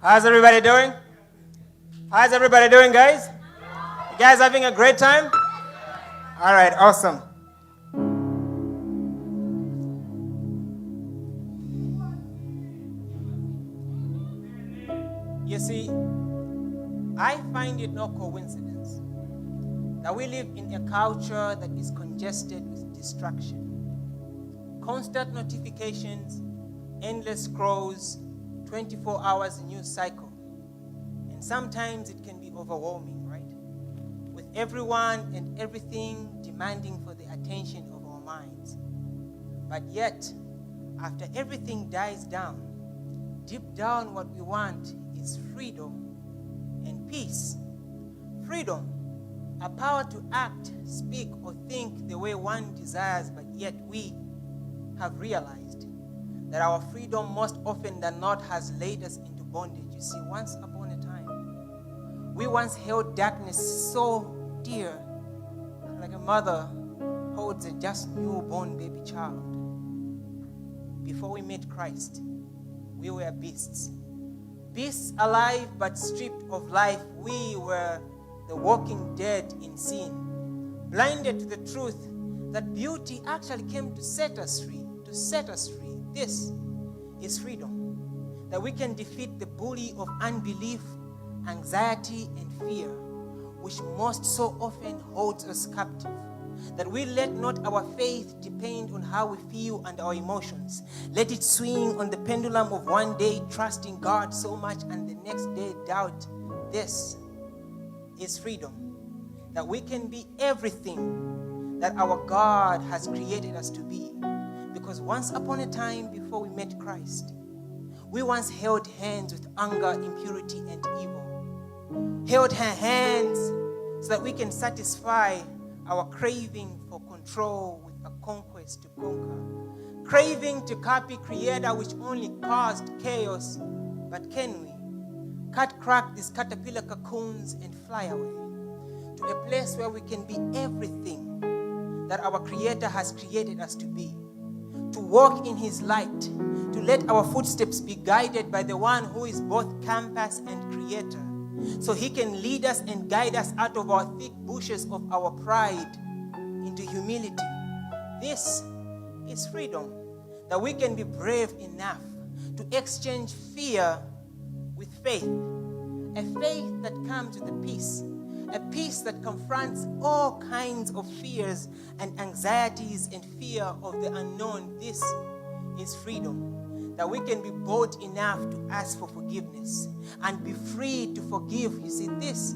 How's everybody doing? How's everybody doing, guys? You guys having a great time? All right, awesome. You see, I find it no coincidence that we live in a culture that is congested with distraction. Constant notifications, endless scrolls, 24 hours news cycle. And sometimes it can be overwhelming, right? With everyone and everything demanding for the attention of our minds. But yet, after everything dies down, deep down what we want is freedom and peace. Freedom, a power to act, speak, or think the way one desires, but yet we have realized that our freedom most often than not has laid us into bondage. You see, once upon a time, we once held darkness so dear, like a mother holds a just newborn baby child. Before we met Christ, we were beasts. Beasts alive but stripped of life. We were the walking dead in sin, blinded to the truth that beauty actually came to set us free, This is freedom, that we can defeat the bully of unbelief, anxiety, and fear, which most so often holds us captive. That we let not our faith depend on how we feel and our emotions. Let it swing on the pendulum of one day trusting God so much and the next day doubt. This is freedom. That we can be everything that our God has created us to be. Because once upon a time before we met Christ, we once held hands with anger, impurity, and evil. Held her hands so that we can satisfy our craving for control with a conquest to conquer. Craving to copy Creator which only caused chaos. But can we crack these caterpillar cocoons and fly away to a place where we can be everything that our Creator has created us to be? To walk in His light, to let our footsteps be guided by the one who is both campus and creator, so He can lead us and guide us out of our thick bushes of our pride into humility. This is freedom, that we can be brave enough to exchange fear with faith, a faith that comes with a peace that confronts all kinds of fears and anxieties and fear of the unknown. This is freedom, that we can be bold enough to ask for forgiveness and be free to forgive. You see, this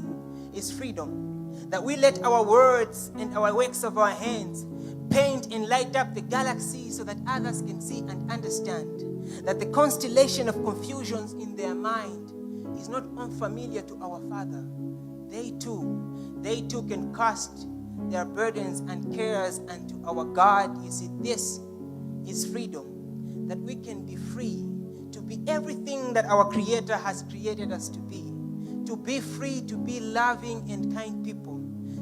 is freedom, that we let our words and our works of our hands paint and light up the galaxy so that others can see and understand that the constellation of confusions in their mind is not unfamiliar to our Father. They too can cast their burdens and cares unto our God. You see, this is freedom, that we can be free to be everything that our Creator has created us to be free to be loving and kind people,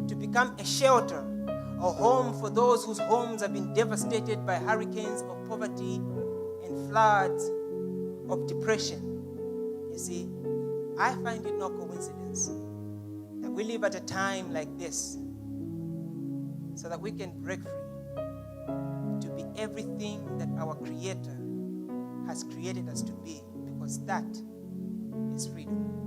to become a shelter, a home for those whose homes have been devastated by hurricanes of poverty and floods of depression. You see, I find it no coincidence that we live at a time like this so that we can break free to be everything that our Creator has created us to be, because that is freedom.